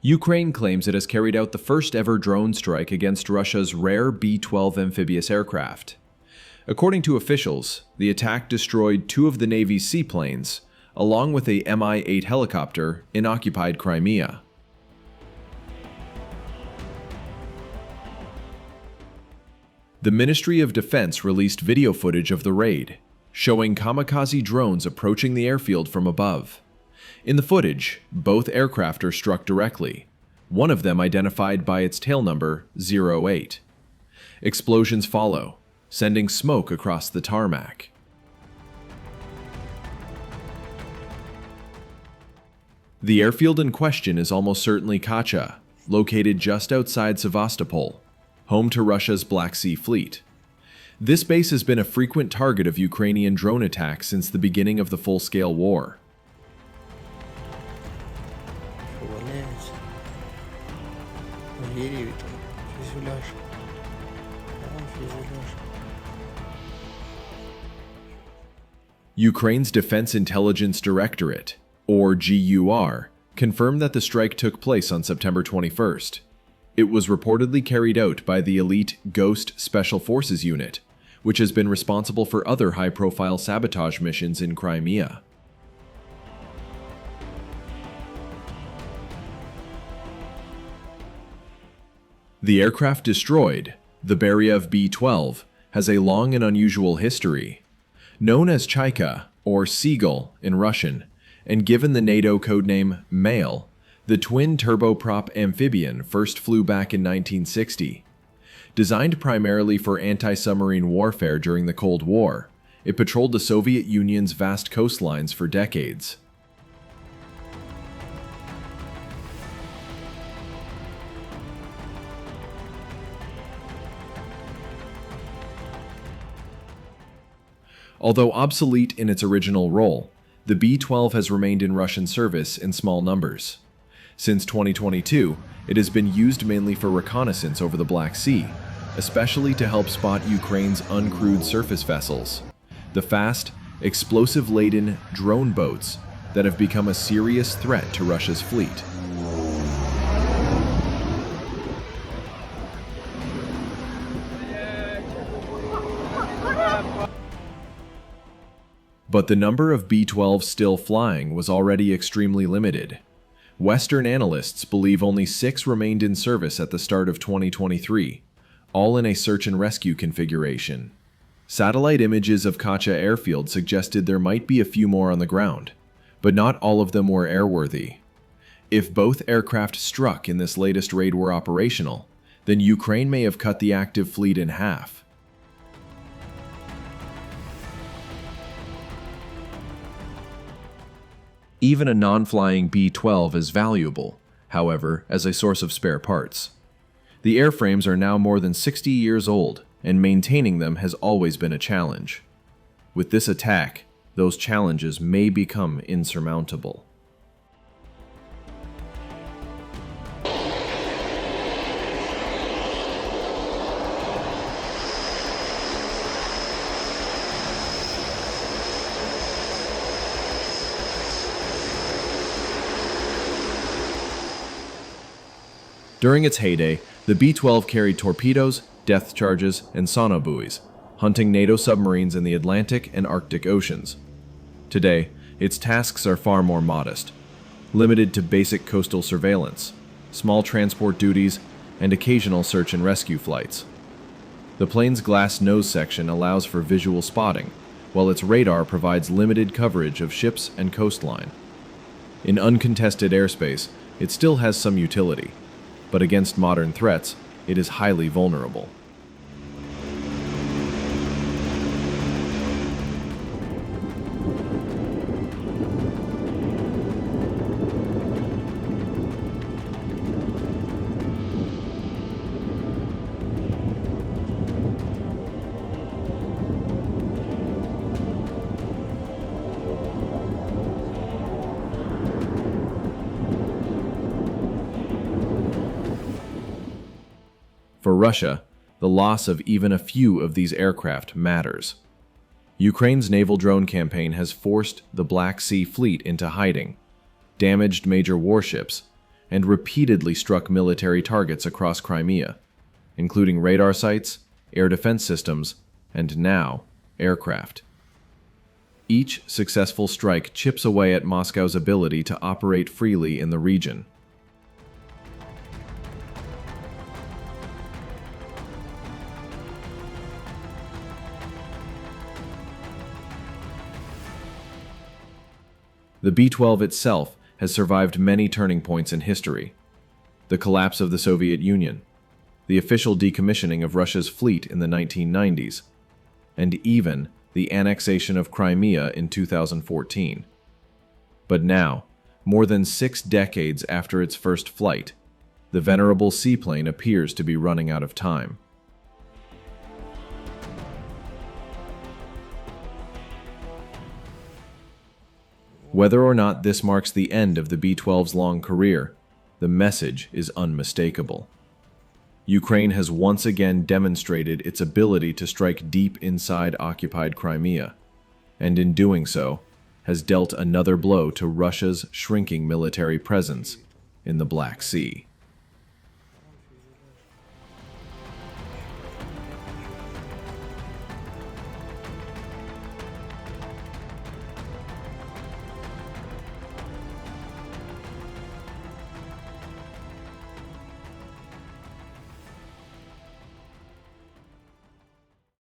Ukraine claims it has carried out the first ever drone strike against Russia's rare B-12 amphibious aircraft. According to officials, the attack destroyed 2 of the Navy's seaplanes, along with a Mi-8 helicopter in occupied Crimea. The Ministry of Defense released video footage of the raid, showing kamikaze drones approaching the airfield from above. In the footage, both aircraft are struck directly, one of them identified by its tail number 08. Explosions follow, sending smoke across the tarmac. The airfield in question is almost certainly Kacha, located just outside Sevastopol, home to Russia's Black Sea Fleet. This base has been a frequent target of Ukrainian drone attacks since the beginning of the full-scale war. Ukraine's Defense Intelligence Directorate, or GUR, confirmed that the strike took place on September 21st. It was reportedly carried out by the elite Ghost Special Forces unit, which has been responsible for other high-profile sabotage missions in Crimea. The aircraft destroyed, the Beriev Be-12, has a long and unusual history. Known as Tchaika, or Seagull in Russian, and given the NATO codename Male, the twin turboprop amphibian first flew back in 1960. Designed primarily for anti-submarine warfare during the Cold War, it patrolled the Soviet Union's vast coastlines for decades. Although obsolete in its original role, the B-12 has remained in Russian service in small numbers. Since 2022, it has been used mainly for reconnaissance over the Black Sea, especially to help spot Ukraine's uncrewed surface vessels, the fast, explosive-laden drone boats that have become a serious threat to Russia's fleet. But the number of B-12 still flying was already extremely limited. Western analysts believe only 6 remained in service at the start of 2023, all in a search and rescue configuration. Satellite images of Kacha airfield suggested there might be a few more on the ground, but not all of them were airworthy. If both aircraft struck in this latest raid were operational, then Ukraine may have cut the active fleet in half. Even a non-flying B-12 is valuable, however, as a source of spare parts. The airframes are now more than 60 years old, and maintaining them has always been a challenge. With this attack, those challenges may become insurmountable. During its heyday, the B-12 carried torpedoes, depth charges, and sonobuoys, hunting NATO submarines in the Atlantic and Arctic Oceans. Today, its tasks are far more modest, limited to basic coastal surveillance, small transport duties, and occasional search and rescue flights. The plane's glass nose section allows for visual spotting, while its radar provides limited coverage of ships and coastline. In uncontested airspace, it still has some utility, but against modern threats, it is highly vulnerable. For Russia, the loss of even a few of these aircraft matters. Ukraine's naval drone campaign has forced the Black Sea Fleet into hiding, damaged major warships, and repeatedly struck military targets across Crimea, including radar sites, air defense systems, and now, aircraft. Each successful strike chips away at Moscow's ability to operate freely in the region. The B-12 itself has survived many turning points in history: the collapse of the Soviet Union, the official decommissioning of Russia's fleet in the 1990s, and even the annexation of Crimea in 2014. But now, more than 6 decades after its first flight, the venerable seaplane appears to be running out of time. Whether or not this marks the end of the B-12's long career, the message is unmistakable. Ukraine has once again demonstrated its ability to strike deep inside occupied Crimea, and in doing so, has dealt another blow to Russia's shrinking military presence in the Black Sea.